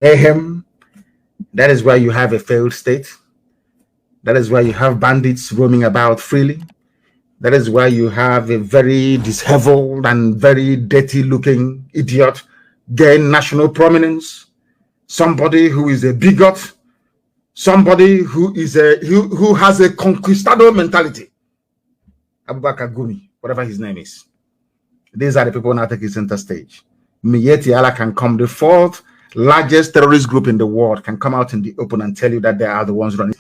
mayhem. That is why you have a failed state. That is why you have bandits roaming about freely. That is why you have a very disheveled and very dirty-looking idiot gain national prominence. Somebody who is a bigot. Somebody who is who has a conquistador mentality. Abubakar Gumi, whatever his name is. These are the people now taking center stage. Miyetti Allah can come, the fourth largest terrorist group in the world, can come out in the open and tell you that they are the ones running.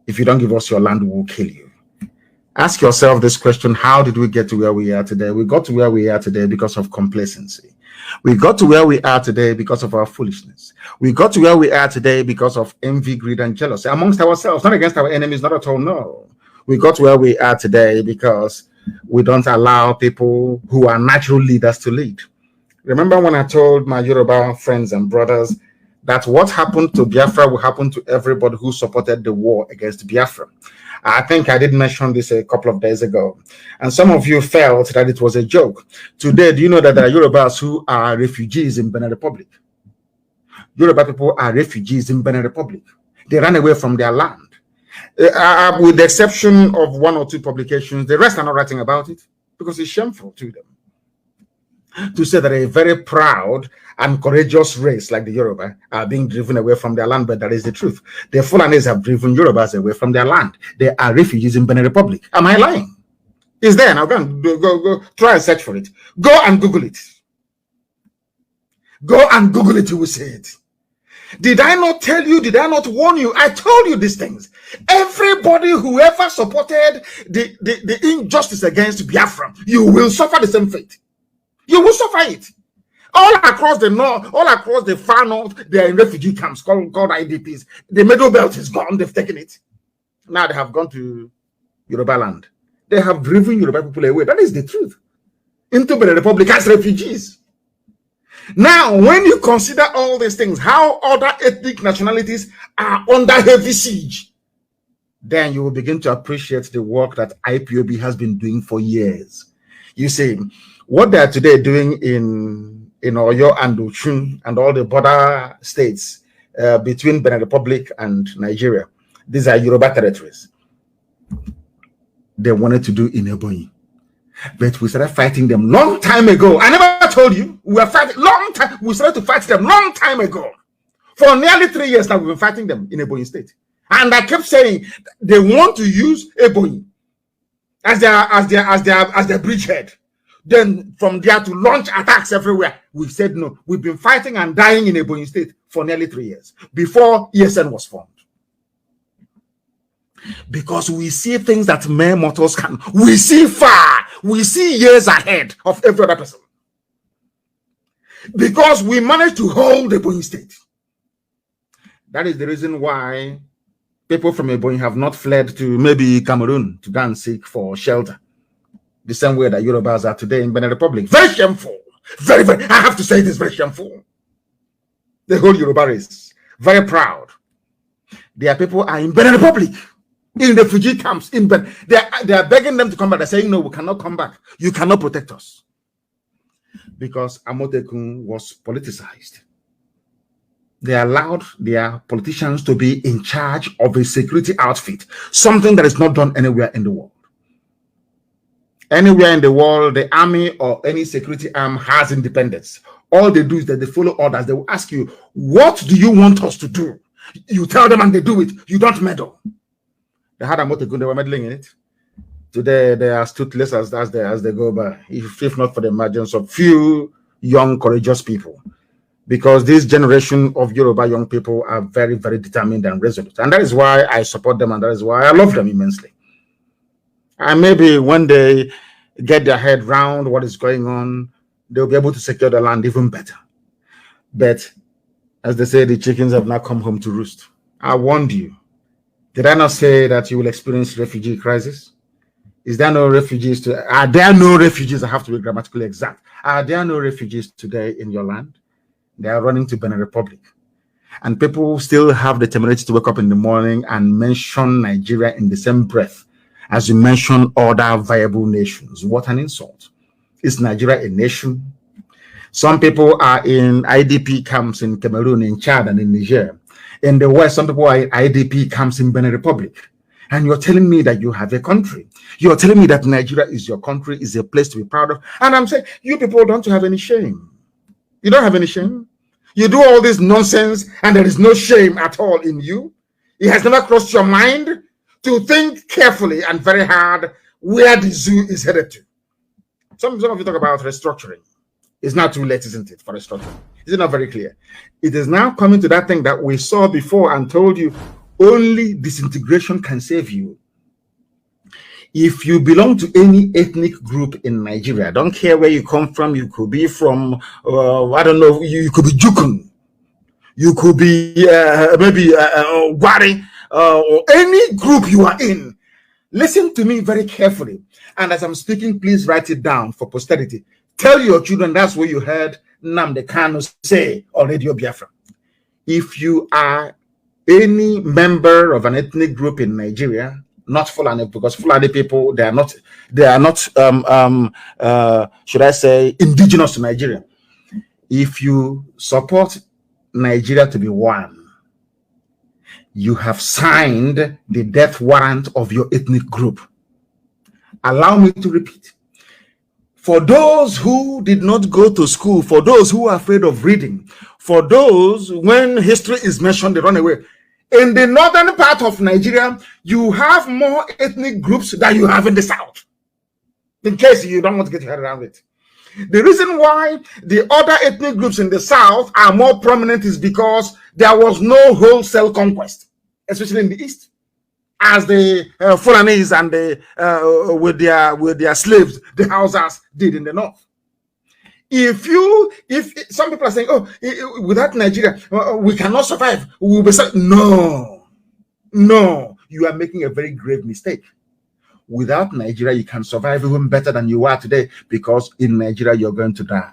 If you don't give us your land, we will kill you. Ask yourself this question: how did we get to where we are today? We got to where we are today because of complacency. We got to where we are today because of our foolishness. We got to where we are today because of envy, greed, and jealousy amongst ourselves, not against our enemies, not at all, no. We got to where we are today because we don't allow people who are natural leaders to lead. Remember when I told my Yoruba friends and brothers that what happened to Biafra will happen to everybody who supported the war against Biafra? I think I did mention this a couple of days ago, and some of you felt that it was a joke. Today, do you know that there are Yorubas who are refugees in Benin Republic? Yoruba people are refugees in Benin Republic. They ran away from their land. With the exception of one or two publications, the rest are not writing about it because it's shameful to them to say that a very proud and courageous race like the Yoruba are being driven away from their land, but that is the truth. The Fulanis have driven Yorubas away from their land. They are refugees in Benin Republic. Am I lying? It's there now. Go try and search for it. Go and Google it. Go and Google it, you will see it. Did I not tell you? Did I not warn you? I told you these things. Everybody who ever supported the injustice against Biafra, you will suffer the same fate. You will suffer it. All across the north, all across the far north, they are in refugee camps called IDPs. The middle belt is gone. They've taken it. Now they have gone to Yoruba land. They have driven Yoruba people away. That is the truth. Into the Republic as refugees. Now, when you consider all these things, how other ethnic nationalities are under heavy siege, then you will begin to appreciate the work that IPOB has been doing for years. You see, what they are today doing in Oyo and Ochun and all the border states between Benin Republic and Nigeria, these are Yoruba territories. They wanted to do in Ebonyi. But we started fighting them long time ago. I never told you. We were fighting long time. We started to fight them long time ago. For nearly 3 years now, we've been fighting them in Ebonyi State. And I kept saying they want to use Ebonyi as their bridgehead. Then from there to launch attacks everywhere. We said no. We've been fighting and dying in Ebonyi State for nearly 3 years before ESN was formed. Because we see things that mere mortals can. We see far. We see years ahead of every other person. Because we managed to hold Ebonyi State. That is the reason why people from Ebonyi have not fled to maybe Cameroon to go and seek for shelter. The same way that Yorubas are today in Benin Republic. Very shameful. Very, very, I have to say this, very shameful. The whole Yoruba race. Very proud. Their people are in Benin Republic. In refugee camps. In Benin. They are begging them to come back. They're saying, no, we cannot come back. You cannot protect us. Because Amotekun was politicized. They allowed their politicians to be in charge of a security outfit. Something that is not done anywhere in the world. Anywhere in the world, the army or any security arm has independence. All they do is that they follow orders. They will ask you, what do you want us to do? You tell them and they do it. You don't meddle. They had a Motekun, they were meddling in it. Today, they are toothless as they go by, if not for the emergence of few young, courageous people. Because this generation of Yoruba young people are very, very determined and resolute. And that is why I support them and that is why I love them immensely. And maybe when they get their head round what is going on, they'll be able to secure the land even better. But as they say, the chickens have not come home to roost. I warned you. Did I not say that you will experience refugee crisis? Is there no refugees? Are there no refugees? I have to be grammatically exact. Are there no refugees today in your land? They are running to Benin Republic. And people still have the temerity to wake up in the morning and mention Nigeria in the same breath as you mention other viable nations. What an insult. Is Nigeria a nation? Some people are in IDP camps in Cameroon, in Chad, and in Niger. In the West, some people are in IDP camps in Benin Republic. And you're telling me that you have a country. You're telling me that Nigeria is your country, is a place to be proud of. And I'm saying, you people don't have any shame. You don't have any shame. You do all this nonsense and there is no shame at all in you. It has never crossed your mind to think carefully and very hard where the zoo is headed to. Some of you talk about restructuring. It's not too late, isn't it, for restructuring? Is it not very clear? It is now coming to that thing that we saw before and told you only disintegration can save you. If you belong to any ethnic group in Nigeria, I don't care where you come from, you could be from, I don't know, you could be Jukun, you could be maybe Gwari, or any group you are in. Listen to me very carefully. And as I'm speaking, please write it down for posterity. Tell your children that's what you heard Nnamdi Kanu say on Radio Biafra. If you are any member of an ethnic group in Nigeria, not Fulani, because Fulani people, they are not should I say, indigenous to Nigeria. If you support Nigeria to be one, you have signed the death warrant of your ethnic group. Allow me to repeat. For those who did not go to school, for those who are afraid of reading, for those when history is mentioned, they run away. In the northern part of Nigeria, you have more ethnic groups than you have in the south. In case you don't want to get your head around it. The reason why the other ethnic groups in the south are more prominent is because there was no wholesale conquest, especially in the east, as the Fulanis and the with their slaves, the Hausas did in the north. If some people are saying, oh, without Nigeria, we cannot survive. We will be no, you are making a very grave mistake. Without Nigeria, you can survive even better than you are today, because in Nigeria, you're going to die.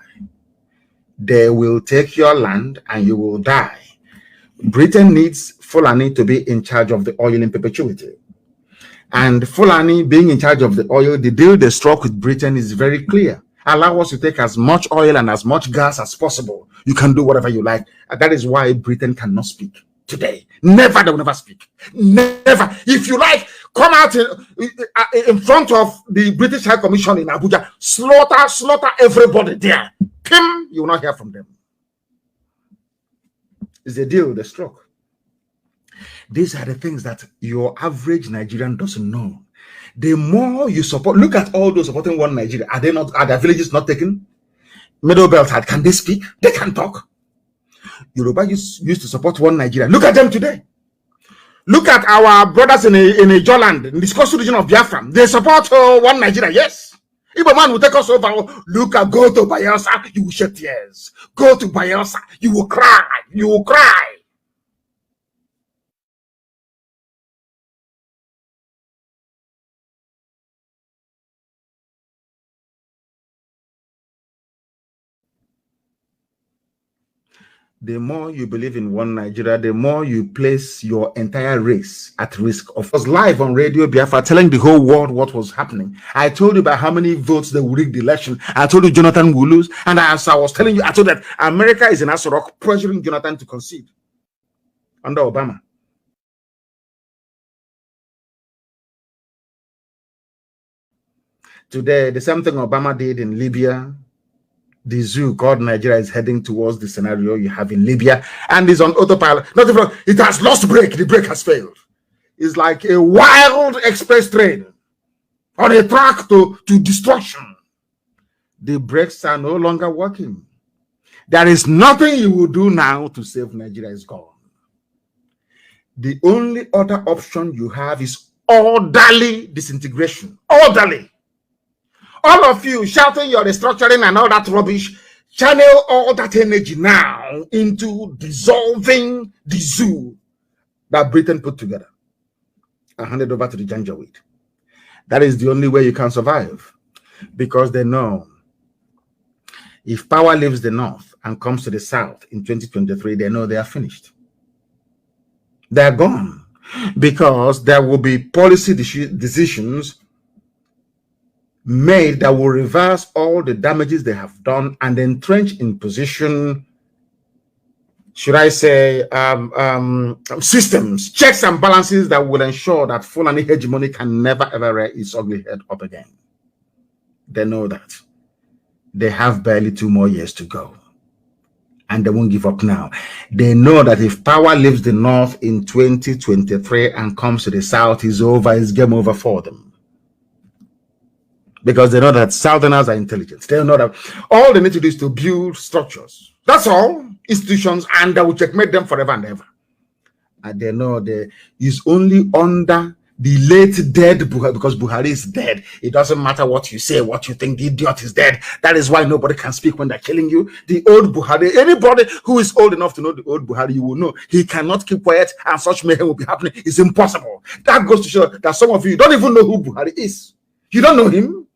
They will take your land and you will die. Britain needs Fulani to be in charge of the oil in perpetuity. And Fulani being in charge of the oil, the deal they struck with Britain is very clear. Allow us to take as much oil and as much gas as possible. You can do whatever you like. And that is why Britain cannot speak today. Never, they will never speak. Never. If you like, come out in front of the British High Commission in Abuja, slaughter everybody there. Kim, you will not hear from them. It's a deal they struck. These are the things that your average Nigerian doesn't know. The more you support, look at all those supporting one Nigeria. Are their villages not taken? Middle Belt, can they speak? They can talk. Yoruba used to support one Nigeria. Look at them today. Look at our brothers in a Joland, in the coastal region of Biafra. They support one Nigeria, yes. If a man will take us over, look at, go to Bayelsa, you will shed tears. Go to Bayelsa, you will cry. You will cry. The more you believe in one Nigeria, the more you place your entire race at risk. Of course, live on Radio Biafra, telling the whole world what was happening. I told you about how many votes they will rig the election. I told you Jonathan will lose. And as I was telling you, I told that America is in Aso Rock pressuring Jonathan to concede under Obama. Today, the same thing Obama did in Libya. The zoo called Nigeria is heading towards the scenario you have in Libya, and is on autopilot. Not even, it has lost brake. The brake has failed. It's like a wild express train on a track to destruction. The brakes are no longer working. There is nothing you will do now to save Nigeria. Is gone. The only other option you have is orderly disintegration. Orderly. All of you shouting your restructuring and all that rubbish, channel all that energy now into dissolving the zoo that Britain put together and hand it over to the Janjaweed. That is the only way you can survive, because they know if power leaves the north and comes to the south in 2023, they know they are finished. They are gone, because there will be policy decisions made that will reverse all the damages they have done and entrench in position, should I say, systems, checks and balances that will ensure that Fulani hegemony can never ever rear its ugly head up again. They know that. They have barely 2 more years to go. And they won't give up now. They know that if power leaves the north in 2023 and comes to the south, it's over, it's game over for them. Because they know that Southerners are intelligent. They know that all they need to do is to build structures. That's all. Institutions, and they will checkmate them forever and ever. And they know it's only under the late dead Buhari, because Buhari is dead. It doesn't matter what you say, what you think, the idiot is dead. That is why nobody can speak when they're killing you. The old Buhari, anybody who is old enough to know the old Buhari, you will know he cannot keep quiet and such mayhem will be happening. It's impossible. That goes to show that some of you don't even know who Buhari is. You don't know him.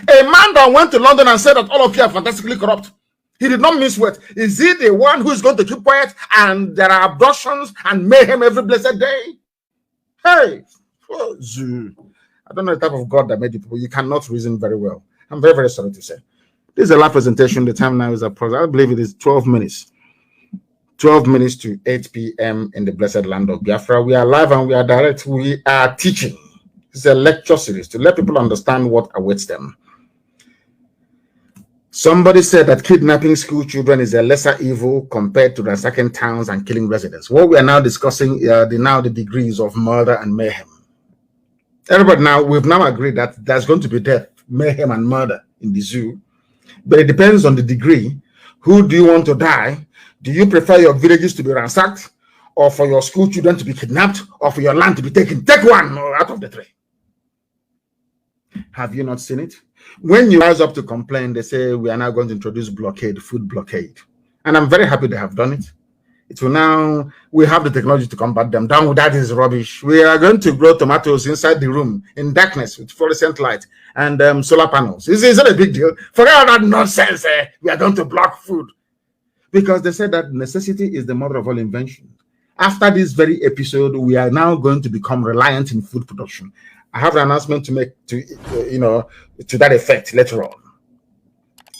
A man that went to London and said that all of you are fantastically corrupt. He did not miss words. Is he the one who is going to keep quiet and there are abductions and mayhem every blessed day? Hey, I don't know the type of God that made you people. You cannot reason very well. I'm very, very sorry to say. This is a live presentation. The time now is approaching. I believe it is 12 minutes. 12 minutes to 8 p.m. in the blessed land of Biafra. We are live and we are direct. We are teaching. It's a lecture series to let people understand what awaits them. Somebody said that kidnapping school children is a lesser evil compared to ransacking towns and killing residents. What we are now discussing the degrees of murder and mayhem. Everybody now, we've now agreed that there's going to be death, mayhem and murder in the zoo. But it depends on the degree. Who do you want to die? Do you prefer your villages to be ransacked, or for your school children to be kidnapped, or for your land to be taken? Take one out of the three. Have you not seen it? When you rise up to complain, they say we are now going to introduce blockade, food blockade. And I'm very happy they have done it. It will now, we have the technology to combat them. Down with that is rubbish. We are going to grow tomatoes inside the room in darkness with fluorescent light and solar panels. Is that a big deal? Forget all that nonsense. We are going to block food. Because they said that necessity is the mother of all invention. After this very episode, we are now going to become reliant in food production. I have an announcement to make to that effect later on.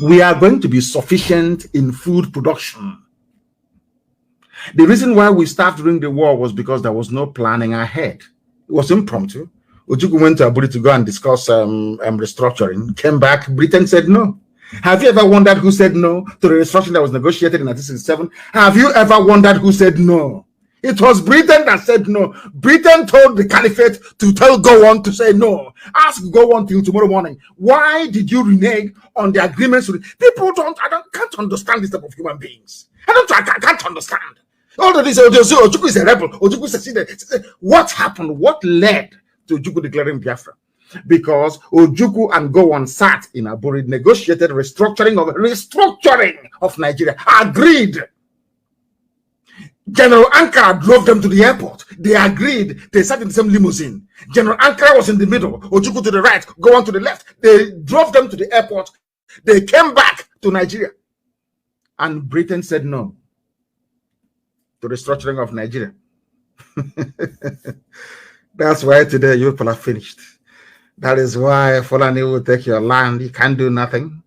We are going to be sufficient in food production. The reason why we started during the war was because there was no planning ahead. It was impromptu. Ojukwu went to Abuja to go and discuss restructuring. Came back, Britain said no. Have you ever wondered who said no to the restructuring that was negotiated in 1967? Have you ever wondered who said no? It was Britain that said no. Britain told the caliphate to tell Gowon to say no. Ask Gowon till tomorrow morning. Why did you renege on the agreements? People can't understand this type of human beings. I can't understand. All of this, Ojukwu is a rebel. Ojukwu succeeded. What happened? What led to Ojukwu declaring Biafra? Because Ojukwu and Gowon sat in Aburi, negotiated restructuring of Nigeria, agreed. General Ankara drove them to the airport. They agreed. They sat in the same limousine. General Ankara was in the middle. Ojukwu to the right, Gowon to the left. They drove them to the airport. They came back to Nigeria. And Britain said no to restructuring of Nigeria. That's why today you people are finished. That is why Fulani will take your land. You can't do nothing.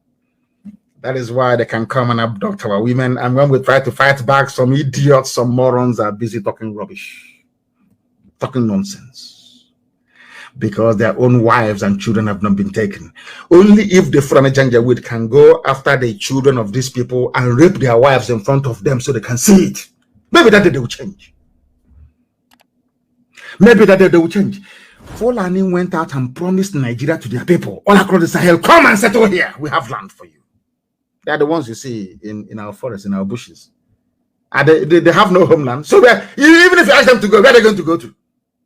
That is why they can come and abduct our women. And when we try to fight back, some idiots, some morons are busy talking rubbish, talking nonsense. Because their own wives and children have not been taken. Only if the Fulani Janjaweed can go after the children of these people and rape their wives in front of them so they can see it. Maybe that day they will change. Maybe that day they will change. Fulani went out and promised Nigeria to their people all across the Sahel, come and settle here. We have land for you. They are the ones you see in our forests, in our bushes. And they have no homeland. So even if you ask them to go, where are they going to go to?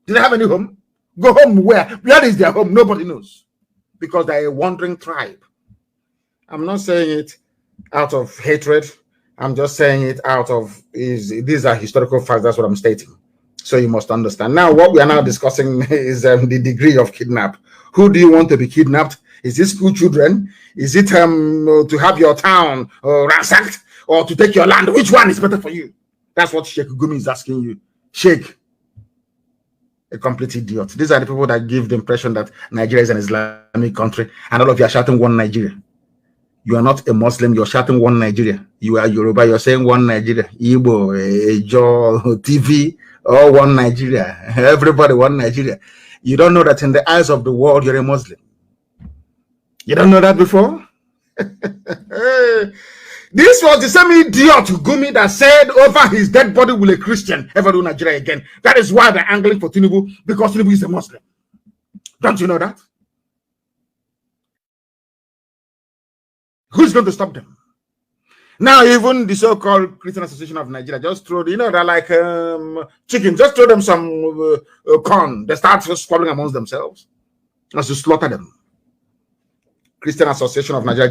Do they have any home? Go home where? Where is their home? Nobody knows. Because they're a wandering tribe. I'm not saying it out of hatred. I'm just saying it out of, these are historical facts. That's what I'm stating. So you must understand. Now, what we are now discussing is the degree of kidnap. Who do you want to be kidnapped? Is it school children? Is it to have your town ransacked or to take your land? Which one is better for you? That's what Sheikh Gumi is asking you. Sheikh, A complete idiot. These are the people that give the impression that Nigeria is an Islamic country, and all of you are shouting one Nigeria. You are not a Muslim, you're shouting one Nigeria. You are Yoruba, you're saying one Nigeria. Igbo, Ejo, TV, all one Nigeria. Everybody one Nigeria. You don't know that in the eyes of the world, you're a Muslim. You don't know that before? This was the same idiot Gumi that said over his dead body, will a Christian ever do Nigeria again? That is why they're angling for Tinubu, because Tinubu is a Muslim. Don't you know that? Who's going to stop them? Now, even the so-called Christian Association of Nigeria just throw, you know, they're like chickens, just throw them some corn. They start squabbling amongst themselves as to slaughter them. Christian Association of Nigeria,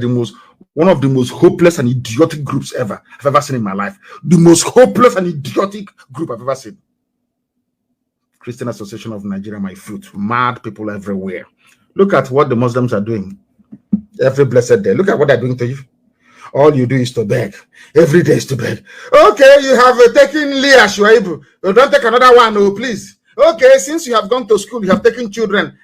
one of the most hopeless and idiotic groups I've ever seen in my life. The most hopeless and idiotic group I've ever seen. Christian Association of Nigeria, my fruit. Mad people everywhere. Look at what the Muslims are doing every blessed day. Look at what they're doing to you. All you do is to beg. Every day is to beg. Okay, you have taken Leah Shuaibu. Don't take another one, oh, please. Okay, since you have gone to school, you have taken children.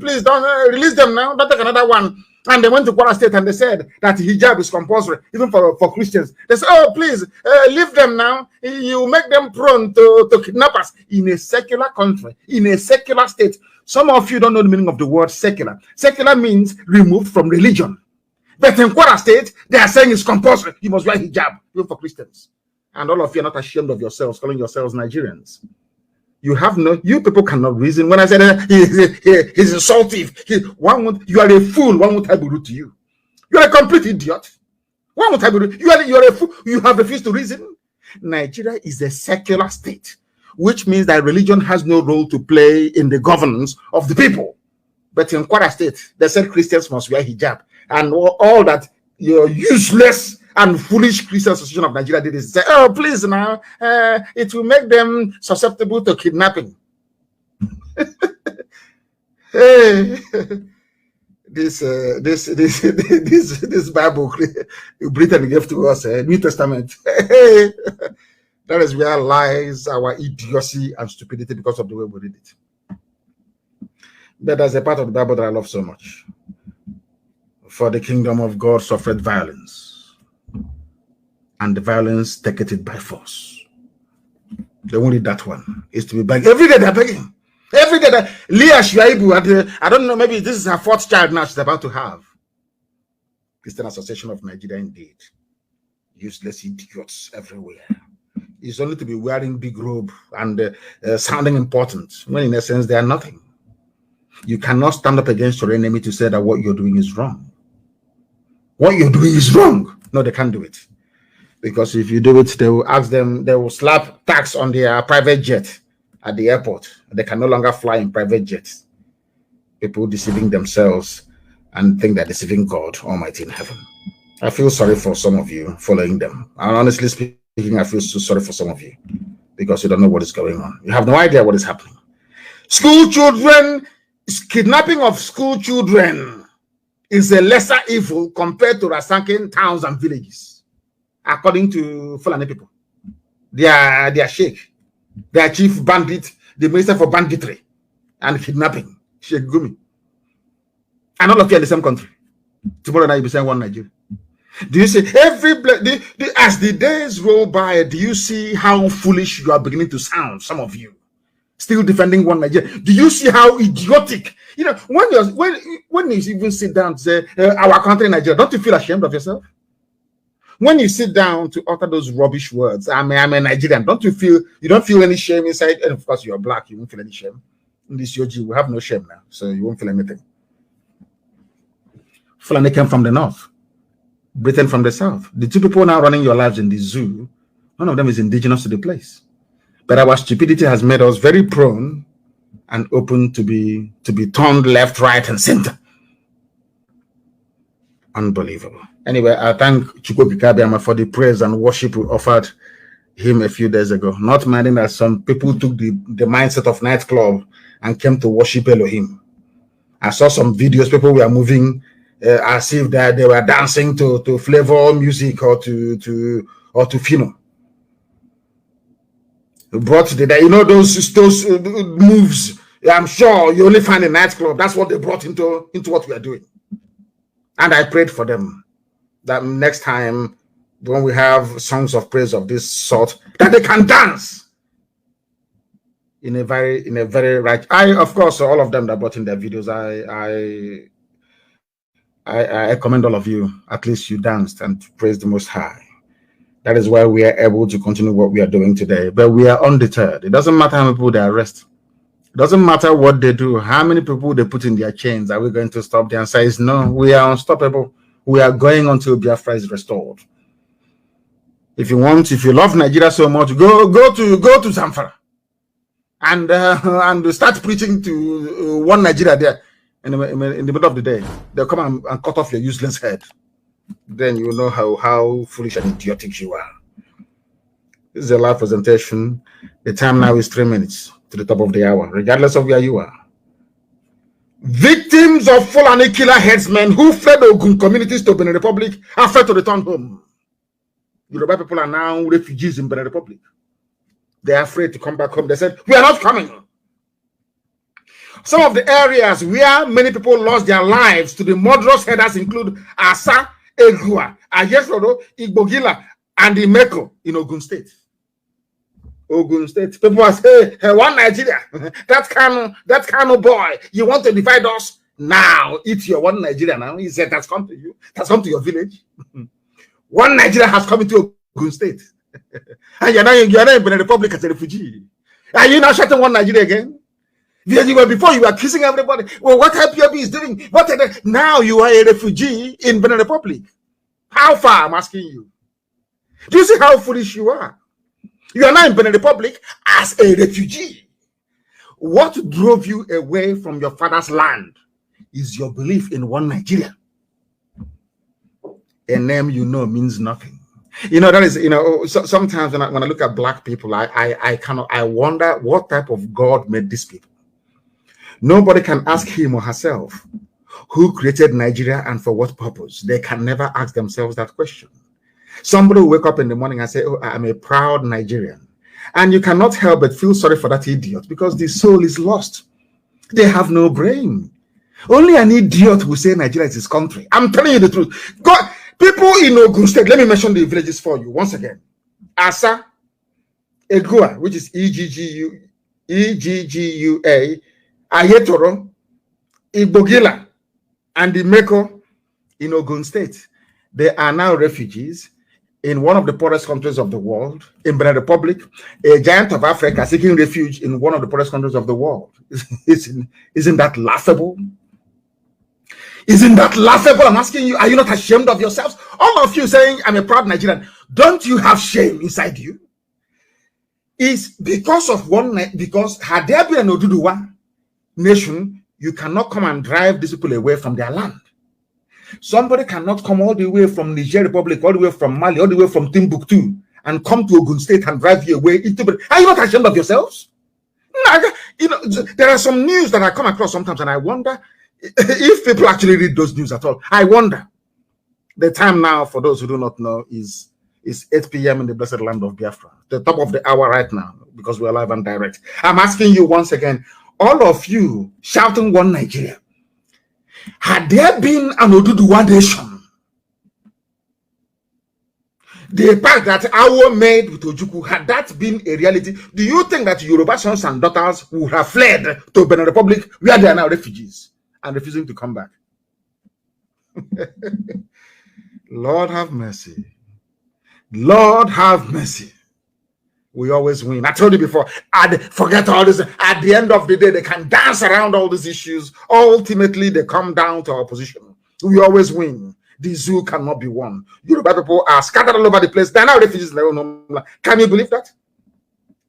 Please don't release them now. Don't take another one. And they went to Kwara State and they said that hijab is compulsory, even for Christians. They said, oh, please, leave them now. You make them prone to kidnappers in a secular country, in a secular state. Some of you don't know the meaning of the word secular. Secular means removed from religion. But in Kwara State, they are saying it's compulsory. You must wear hijab, even for Christians. And all of you are not ashamed of yourselves, calling yourselves Nigerians. You people cannot reason. When I said he's insultive, you are a fool. One would have be rude to you. You are a complete idiot. One would have be rude. You are a fool. You have refused to reason. Nigeria is a secular state, which means that religion has no role to play in the governance of the people. But in Kwara State, they said Christians must wear hijab, and all that your useless and foolish Christian Association of Nigeria did is say, oh, please now, it will make them susceptible to kidnapping. Hey, this Bible Britain gave to us, New Testament. Hey, that is where lies our idiocy and stupidity because of the way we read it. But there's a part of the Bible that I love so much. For the kingdom of God suffered violence, and the violence taketh it by force. They won't read that one. It's to be begging. Every day they're begging. Every day that Leah Shuaibu, I don't know, maybe this is her fourth child now she's about to have. Christian Association of Nigeria, indeed. Useless idiots everywhere. It's only to be wearing big robe and sounding important, when in essence they are nothing. You cannot stand up against your enemy to say that what you're doing is wrong. What you're doing is wrong. No, they can't do it. Because if you do it, they will ask them, they will slap tax on their private jet at the airport. They can no longer fly in private jets. People deceiving themselves and think they're deceiving God Almighty in heaven. I feel sorry for some of you following them. And honestly speaking, I feel so sorry for some of you because you don't know what is going on. You have no idea what is happening. School children, kidnapping of school children is a lesser evil compared to ransackings towns and villages, according to Fulani people. Their sheikh, their chief bandit, the minister for banditry and kidnapping, Sheikh Gumi. And all of you are in the same country. Tomorrow night you'll be saying one Nigeria. Do you see as the days roll by, do you see how foolish you are beginning to sound, some of you? Still defending one Nigeria. Do you see how idiotic? You know, when you even sit down to say our country Nigeria, don't you feel ashamed of yourself? When you sit down to utter those rubbish words, I'm a Nigerian, you don't feel any shame inside? And of course you're black, you won't feel any shame. In this Yoji, we have no shame now, so you won't feel anything. Fulani came from the north, Britain from the south. The two people now running your lives in the zoo, none of them is indigenous to the place. But our stupidity has made us very prone and open to be turned left, right, and center. Unbelievable. Anyway, I thank Chukwu Kikabiama for the praise and worship we offered him a few days ago. Not minding that some people took the mindset of nightclub and came to worship Elohim. I saw some videos, people were moving as if they were dancing to flavor music or to Fino. Brought those moves I'm sure you only find a nightclub. That's what they brought into what we are doing. And I prayed for them that next time when we have songs of praise of this sort, that they can dance in a very right. Of course, all of them that brought in their videos, I commend all of you. At least you danced and praised the Most High. That is why we are able to continue what we are doing today. But we are undeterred. It doesn't matter how many people they arrest. It doesn't matter what they do, how many people they put in their chains. Are we going to stop? The answer is no. We are unstoppable. We are going until Biafra is restored. If you love Nigeria so much, go to Zamfara and start preaching to one Nigeria there in the middle of the day. They'll come and cut off your useless head. Then you know how foolish and idiotic you are. This is a live presentation. The time now is 3 minutes to the top of the hour, regardless of where you are. Victims of Fulani killer headsmen who fled Ogun communities to Benin Republic are afraid to return home. Yoruba people are now refugees in Benin Republic. They are afraid to come back home. They said, we are not coming. Some of the areas where many people lost their lives to the murderous headers include Asa, Egua, Ayesoro, Igbogila, and Imeko in Ogun State. Ogun State. People are saying, hey, one Nigeria, that kind of boy, you want to divide us? Now, it's your one Nigeria now. He said, that's come to you. That's come to your village. One Nigeria has come into Ogun State. And you're not in the Republic as a refugee. Are you now shutting one Nigeria again? Before you were kissing everybody. Well, what IPOB is doing? Now you are a refugee in Benin Republic. How far? I'm asking you. Do you see how foolish you are? You are now in Benin Republic as a refugee. What drove you away from your father's land is your belief in one Nigeria. A name you know means nothing. That is, sometimes when I look at black people, I wonder what type of God made these people. Nobody can ask him or herself who created Nigeria and for what purpose. They can never ask themselves that question. Somebody will wake up in the morning and say, oh, I'm a proud Nigerian. And you cannot help but feel sorry for that idiot because the soul is lost. They have no brain. Only an idiot will say Nigeria is his country. I'm telling you the truth. God, people in Ogun State, let me mention the villages for you once again. Asa, Egua, which is Eggua, Ayetoro, Igbogila, and Imeko in Ogun State. They are now refugees in one of the poorest countries of the world, in Benin Republic, a giant of Africa seeking refuge in one of the poorest countries of the world. Isn't that laughable? Isn't that laughable? I'm asking you, are you not ashamed of yourselves? All of you saying, I'm a proud Nigerian. Don't you have shame inside you? It's because of because had there been an Oduduwa nation, you cannot come and drive these people away from their land. Somebody cannot come all the way from Niger Republic, all the way from Mali, all the way from Timbuktu, and come to Ogun State and drive you away into. Are you not ashamed of yourselves? There are some news that I come across sometimes, and I wonder if people actually read those news at all. I wonder. The time now, for those who do not know, is 8 p.m. in the blessed land of Biafra, the top of the hour right now, because we're live and direct. I'm asking you once again, all of you shouting one Nigeria. Had there been an Oduduwa nation, the fact that Awo made with Ojukwu, had that been a reality, do you think that Yoruba sons and daughters would have fled to Benin Republic, where they are now refugees and refusing to come back? Lord have mercy. Lord have mercy. We always win. I told you before, I'd forget all this. At the end of the day, they can dance around all these issues. Ultimately, they come down to our position. We always win. The zoo cannot be won. Yoruba people are scattered all over the place. They're now refugees. Can you believe that?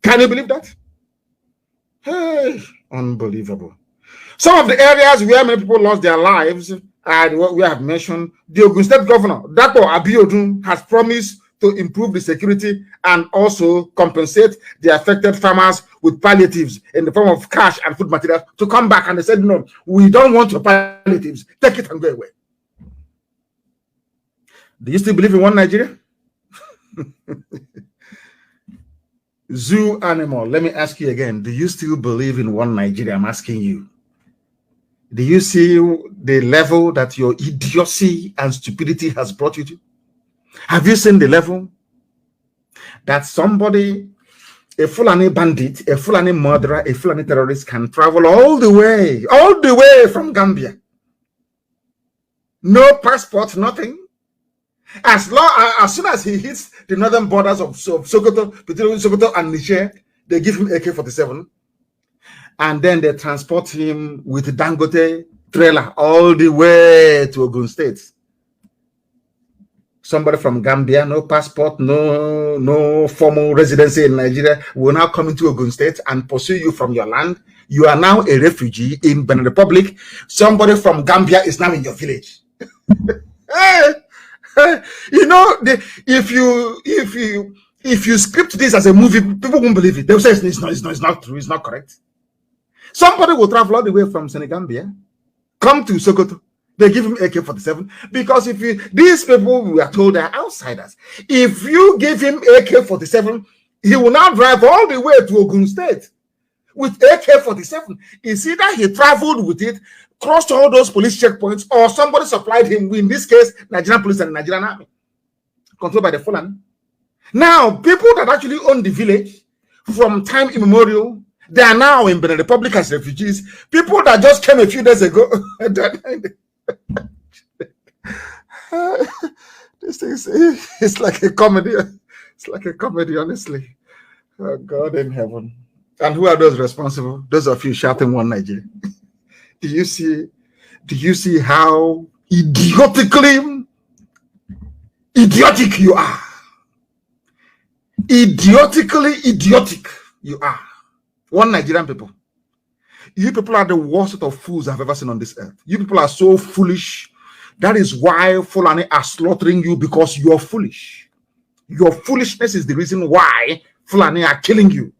Can you believe that? Hey, unbelievable. Some of the areas where many people lost their lives, and what we have mentioned, the Ogun State Governor, Dapo Abiodun, has promised to improve the security and also compensate the affected farmers with palliatives in the form of cash and food materials to come back. And they said, no, we don't want your palliatives. Take it and go away. Do you still believe in one Nigeria? Zoo animal, let me ask you again. Do you still believe in one Nigeria? I'm asking you. Do you see the level that your idiocy and stupidity has brought you to? Have you seen the level that somebody, a Fulani bandit, a Fulani murderer, a Fulani terrorist can travel all the way from Gambia? No passport, nothing. As soon as he hits the northern borders of Sokoto, between Sokoto and Niger, they give him AK-47, and then they transport him with Dangote trailer all the way to Ogun State. Somebody from Gambia, no passport, no formal residency in Nigeria, will now come into Ogun State and pursue you from your land. You are now a refugee in Benin Republic. Somebody from Gambia is now in your village. You know, if you script this as a movie, people won't believe it. They'll say it's not true, it's not correct. Somebody will travel all the way from Senegambia, come to Sokoto. They give him AK-47 because these people we are told are outsiders. If you give him AK-47, he will now drive all the way to Ogun State with AK-47. It's either he traveled with it, crossed all those police checkpoints, or somebody supplied him, in this case, Nigerian police and Nigerian army, controlled by the Fulani. Now, people that actually own the village from time immemorial, they are now in Benin Republic as refugees. People that just came a few days ago. This thing it's like a comedy. It's like a comedy, honestly. Oh, God in heaven. And who are those responsible? Those of you shouting one Nigeria. Do you see how idiotic you are? Idiotically idiotic you are. One Nigerian people. You people are the worst sort of fools I've ever seen on this earth. You people are so foolish. That is why Fulani are slaughtering you, because you're foolish. Your foolishness is the reason why Fulani are killing you,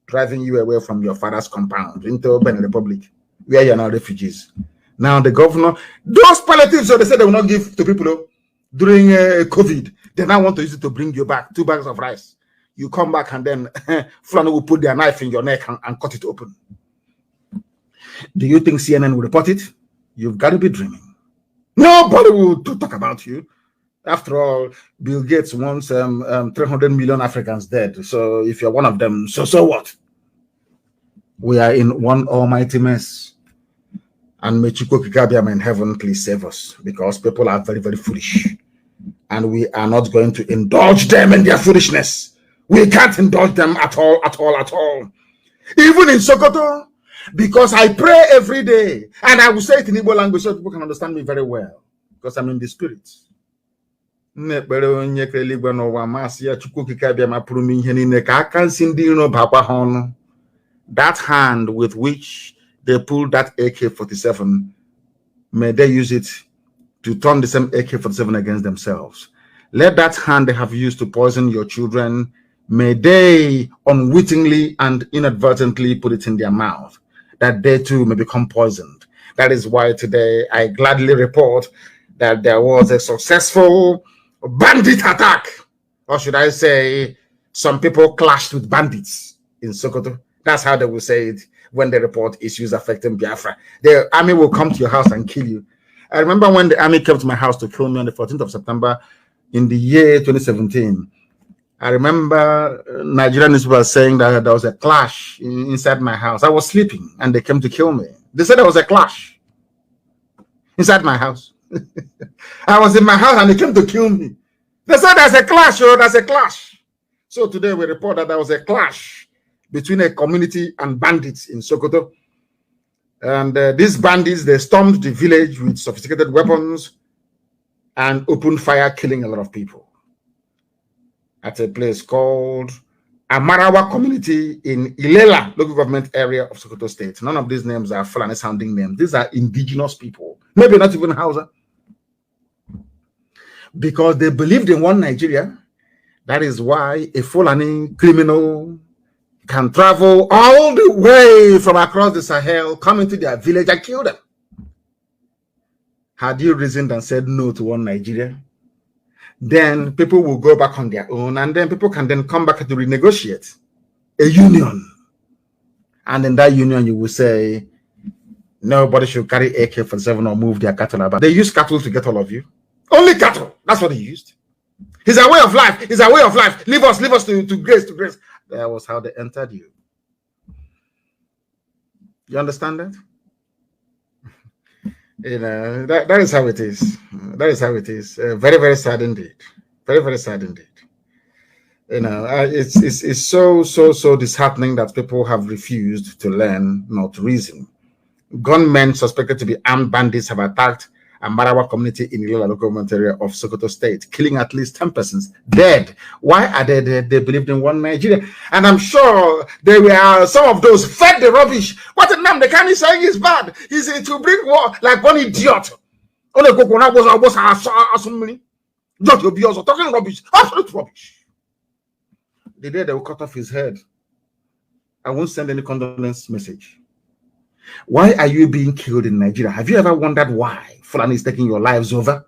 driving you away from your father's compound into Benin Republic, where you are now refugees. Now the governor, those palliatives, so they said they will not give to people during COVID. They now want to use it to bring you back 2 bags of rice. You come back and then Fulani will put their knife in your neck and cut it open. Do you think CNN will report it? You've got to be dreaming. Nobody will talk about you. After all, Bill Gates wants 300 million Africans dead. So if you're one of them, so what? We are in one almighty mess. And may Chukwu Kikabiama in heaven please save us, because people are very, very foolish. And we are not going to indulge them in their foolishness. We can't indulge them at all. Even in Sokoto, because I pray every day, and I will say it in Igbo language so people can understand me very well, because I'm in the spirit. That hand with which they pulled that AK-47, may they use it to turn the same AK-47 against themselves. Let that hand they have used to poison your children, may they unwittingly and inadvertently put it in their mouth, that they too may become poisoned. That is why today I gladly report that there was a successful bandit attack, or should I say, some people clashed with bandits in Sokoto. That's how they will say it when they report issues affecting Biafra. The army will come to your house and kill you. I remember when the army came to my house to kill me on the 14th of September in the year 2017. I remember Nigerian newspapers saying that there was a clash inside my house. I was sleeping and they came to kill me. They said there was a clash inside my house. I was in my house and they came to kill me. They said there's a clash, there's a clash. So today we report that there was a clash between a community and bandits in Sokoto. And these bandits, they stormed the village with sophisticated weapons and opened fire, killing a lot of people at a place called Amarawa community in Ilela, local government area of Sokoto State. None of these names are Fulani sounding names. These are indigenous people, maybe not even Hausa, because they believed in one Nigeria. That is why a Fulani criminal can travel all the way from across the Sahel, come into their village and kill them. Had you reasoned and said no to one Nigeria, then people will go back on their own, and then people can then come back to renegotiate a union. And in that union, you will say, nobody should carry AK-47 or move their cattle about. They use cattle to get all of you. Only cattle. That's what they used. It's a way of life. It's a way of life. Leave us to grace, to grace. That was how they entered you. You understand that? You know, that is how it is. That is how it is. Very, very sad indeed. Very, very sad indeed. You know, it's so disheartening that people have refused to learn, not to reason. Gunmen suspected to be armed bandits have attacked a Marawa community in Ilola local government area of Sokoto State, killing at least 10 persons dead. Why are they dead? They believed in one Nigeria. And I'm sure there were some of those fed the rubbish. What Nnamdi Kanu is saying is bad. He's to bring war like one idiot. Only Kokona was just to be also talking rubbish. Absolute rubbish. The day they will cut off his head, I won't send any condolence message. Why are you being killed in Nigeria? Have you ever wondered why Fulani is taking your lives over?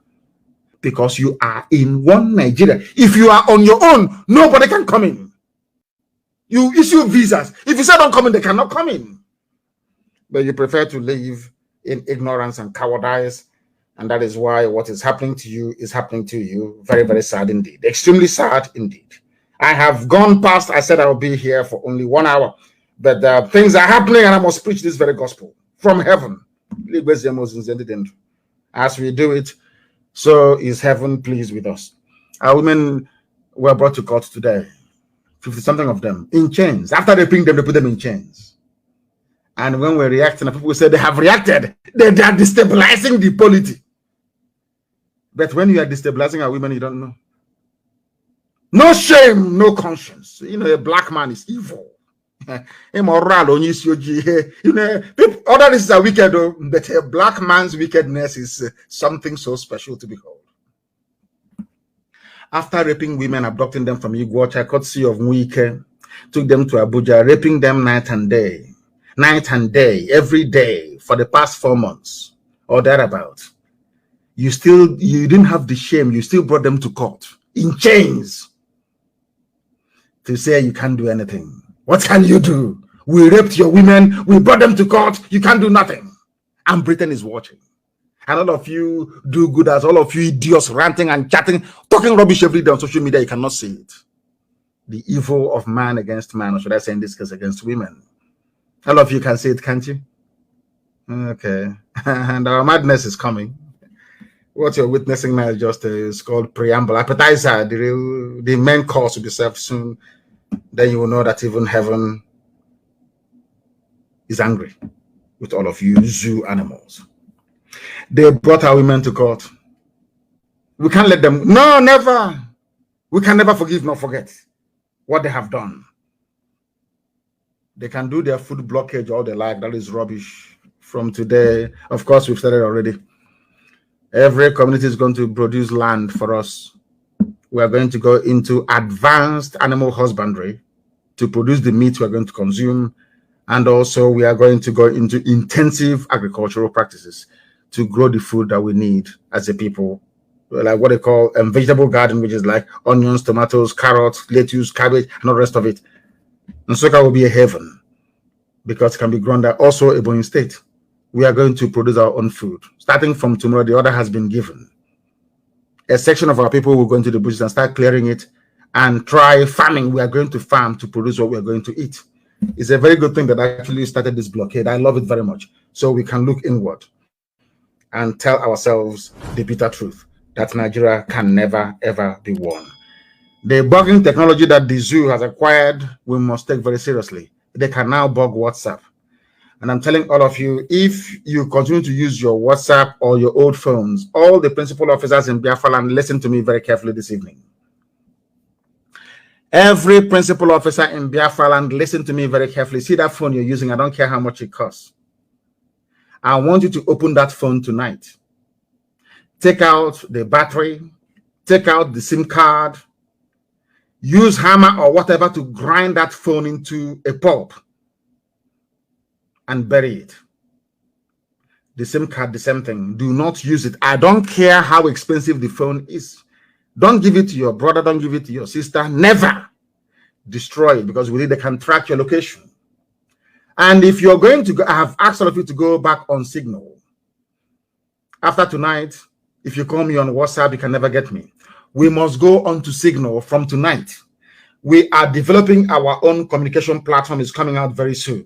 Because you are in one Nigeria. If you are on your own, nobody can come in. You issue visas. If you say don't come in, they cannot come in. But you prefer to live in ignorance and cowardice. And that is why what is happening to you is happening to you. Very, very sad indeed. Extremely sad indeed. I have gone past. I said I will be here for only 1 hour. But things are happening, and I must preach this very gospel from heaven. As we do it, so is heaven pleased with us. Our women were brought to court today, 50-something of them, in chains. After they bring them, they put them in chains. And when we're reacting, people say they have reacted. They are destabilizing the polity. But when you are destabilizing our women, you don't know. No shame, no conscience. You know, a black man is evil. Immoral, you know, others are wicked, but a black man's wickedness is something so special to behold. After raping women, abducting them from Iguacha, courtesy of Mwike, took them to Abuja, raping them night and day, every day for the past 4 months or thereabout. You didn't have the shame. You still brought them to court in chains to say you can't do anything. What can you do? We raped your women. We brought them to court. You can't do nothing. And Britain is watching. And all of you do good as all of you idiots ranting and chatting, talking rubbish every day on social media. You cannot see it. The evil of man against man, or should I say in this case against women. All of you can see it, can't you? Okay. And our madness is coming. What you're witnessing now is just it's called preamble, appetizer. The main course will be served soon. Then you will know that even heaven is angry with all of you zoo animals. They brought our women to court. We can't let them. No, never. We can never forgive nor forget what they have done. They can do their food blockage all they like. That is rubbish. From today, of course, we've started already. Every community is going to produce land for us. We are going to go into advanced animal husbandry to produce the meat we are going to consume. And also we are going to go into intensive agricultural practices to grow the food that we need as a people. Like what they call a vegetable garden, which is like onions, tomatoes, carrots, lettuce, cabbage, and all the rest of it. Nsukka will be a heaven because it can be grown there. Also a Ebonyi state. We are going to produce our own food. Starting from tomorrow, the order has been given. A section of our people will go into the bushes and start clearing it and try farming. We are going to farm to produce what we are going to eat. It's a very good thing that actually started this blockade. I love it very much. So we can look inward and tell ourselves the bitter truth that Nigeria can never, ever be won. The bugging technology that the zoo has acquired, we must take very seriously. They can now bug WhatsApp. And I'm telling all of you, if you continue to use your WhatsApp or your old phones, all the principal officers in Biafra land, listen to me very carefully this evening. Every principal officer in Biafra land, listen to me very carefully. See that phone you're using, I don't care how much it costs. I want you to open that phone tonight. Take out the battery, take out the SIM card, use hammer or whatever to grind that phone into a pulp and bury it. The SIM card, the same thing. Do not use it. I don't care how expensive the phone is. Don't give it to your brother. Don't give it to your sister. Never destroy it, because with it, they can track your location. And if you're going to go, I have asked all of you to go back on Signal. After tonight, if you call me on WhatsApp, you can never get me. We must go on to Signal from tonight. We are developing our own communication platform. Is coming out very soon.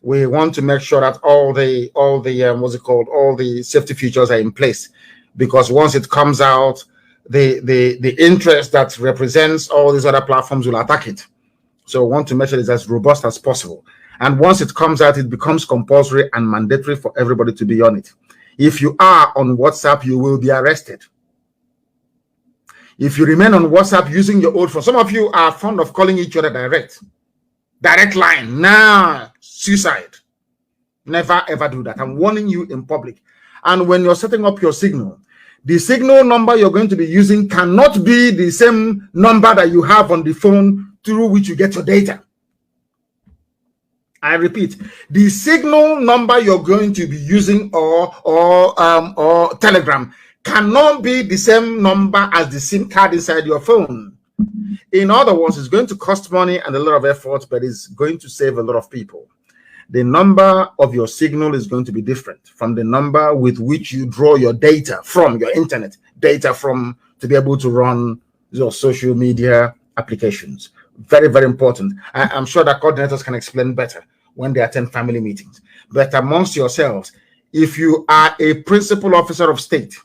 We want to make sure that all the all the safety features are in place, because once it comes out, the interest that represents all these other platforms will attack it. So we want to make sure it's as robust as possible. And once it comes out, it becomes compulsory and mandatory for everybody to be on it. If you are on WhatsApp, you will be arrested. If you remain on WhatsApp using your old phone, some of you are fond of calling each other direct line. Nah, suicide. Never ever do that. I'm warning you in public. And when you're setting up your Signal, the Signal number you're going to be using cannot be the same number that you have on the phone through which you get your data. I repeat, the Signal number you're going to be using or Telegram cannot be the same number as the SIM card inside your phone. In other words, it's going to cost money and a lot of effort, but it's going to save a lot of people. The number of your Signal is going to be different from the number with which you draw your data from your internet, data from to be able to run your social media applications. Very, very important. I'm sure that coordinators can explain better when they attend family meetings. But amongst yourselves, if you are a principal officer of state,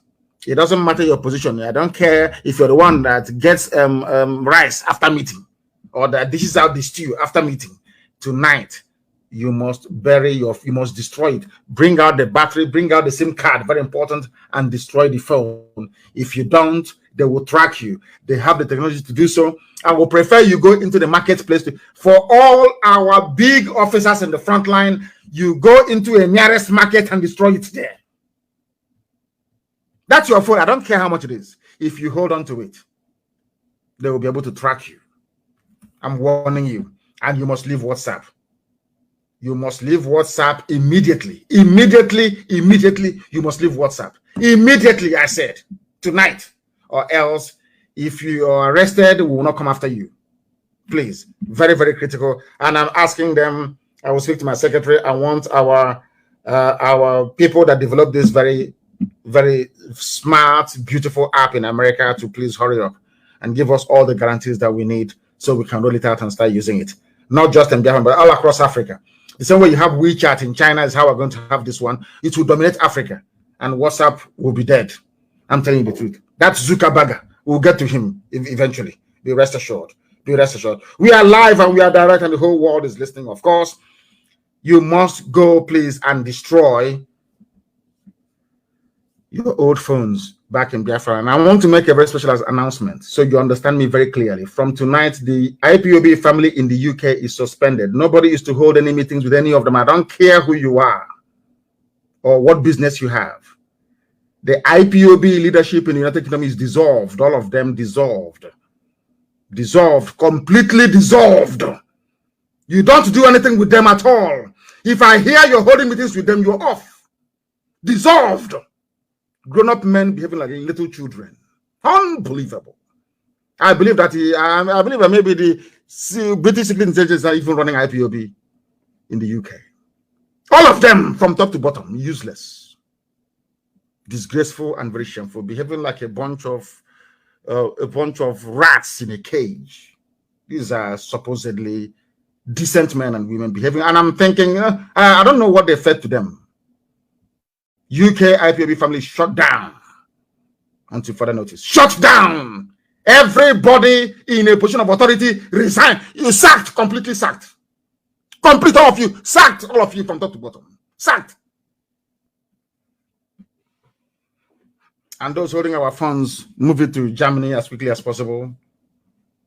it doesn't matter your position. I don't care if you're the one that gets rice after meeting or that dishes out the stew after meeting. Tonight, you must you must destroy it. Bring out the battery, bring out the SIM card, very important, and destroy the phone. If you don't, they will track you. They have the technology to do so. I will prefer you go into the marketplace. For all our big officers in the front line, you go into a nearest market and destroy it there. That's your phone. I don't care how much it is. If you hold on to it, they will be able to track you. I'm warning you. And you must leave WhatsApp. You must leave WhatsApp immediately. Immediately, you must leave WhatsApp. Immediately, I said. Tonight. Or else, if you are arrested, we will not come after you. Please. Very, very critical. And I'm asking them, I will speak to my secretary. I want our people that develop this very, very smart, beautiful app in America to please hurry up and give us all the guarantees that we need so we can roll it out and start using it. Not just in Biafra, but all across Africa. The same way you have WeChat in China is how we're going to have this one. It will dominate Africa and WhatsApp will be dead. I'm telling you the truth. That's Zuckerberg. We'll get to him eventually. Be rest assured. Be rest assured. We are live and we are direct and the whole world is listening. Of course, you must go, please, and destroy your old phones back in Biafra. And I want to make a very special announcement so you understand me very clearly. From tonight, the IPOB family in the UK is suspended. Nobody is to hold any meetings with any of them. I don't care who you are or what business you have. The IPOB leadership in the United Kingdom is dissolved. All of them dissolved. Dissolved. Completely dissolved. You don't do anything with them at all. If I hear you're holding meetings with them, you're off. Dissolved. Grown-up men behaving like little children. Unbelievable. I believe that I believe that maybe the British Secret Intelligence are even running IPOB in the UK. All of them from top to bottom, useless, disgraceful, and very shameful, behaving like a bunch of rats in a cage. These are supposedly decent men and women behaving, and I'm thinking, I don't know what they fed to them. UK IPOB family shut down until further notice. Shut down. Everybody in a position of authority resign. You sacked, completely sacked. Complete all of you. Sacked, all of you from top to bottom. Sacked. And those holding our funds, move it to Germany as quickly as possible.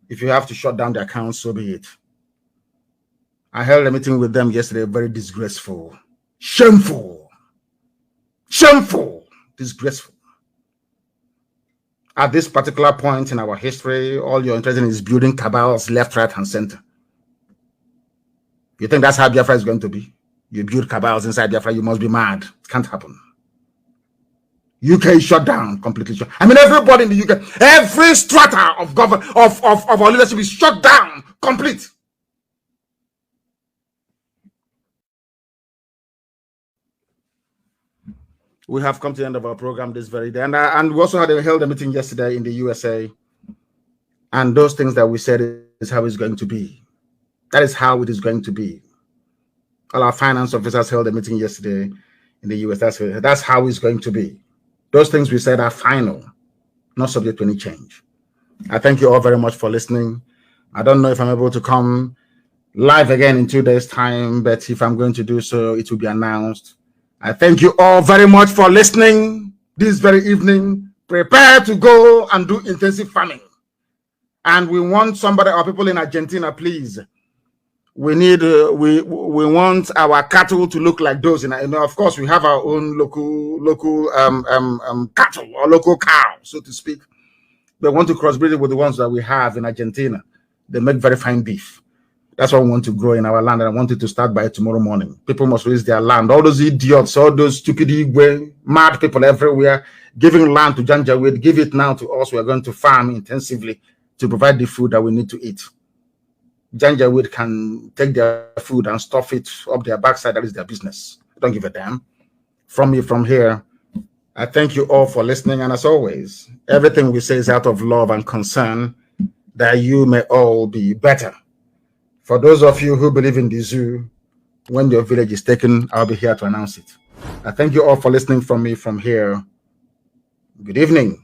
If you have to shut down the accounts, so be it. I held a meeting with them yesterday, very disgraceful. Shameful. Shameful, disgraceful. At this particular point in our history, all you're interested in is building cabals left, right, and center. You think that's how Biafra is going to be? You build cabals inside Biafra, you must be mad. It can't happen. UK is shut down, completely shut. I mean, everybody in the UK, every strata of government of our leadership is shut down, complete. We have come to the end of our program this very day, and we also held a meeting yesterday in the USA, and those things that we said is how it's going to be. That is how it is going to be. All our finance officers held a meeting yesterday in the US. That's how it's going to be. Those things we said are final, not subject to any change. I thank you all very much for listening. I don't know if I'm able to come live again in 2 days' time, but if I'm going to do so, it will be announced. I thank you all very much for listening this very evening. Prepare to go and do intensive farming. And we want somebody, our people in Argentina, please. We need, we want our cattle to look like those. And of course, we have our own local cattle or local cow, so to speak. They want to crossbreed it with the ones that we have in Argentina. They make very fine beef. That's what we want to grow in our land, and I want it to start by tomorrow morning. People must raise their land. All those idiots, all those stupid Igwe, mad people everywhere, giving land to Janjaweed, give it now to us. We are going to farm intensively to provide the food that we need to eat. Janjaweed can take their food and stuff it up their backside. That is their business. Don't give a damn. From me, from here, I thank you all for listening. And as always, everything we say is out of love and concern that you may all be better. For those of you who believe in the zoo, when your village is taken, I'll be here to announce it. I thank you all for listening from me from here. Good evening.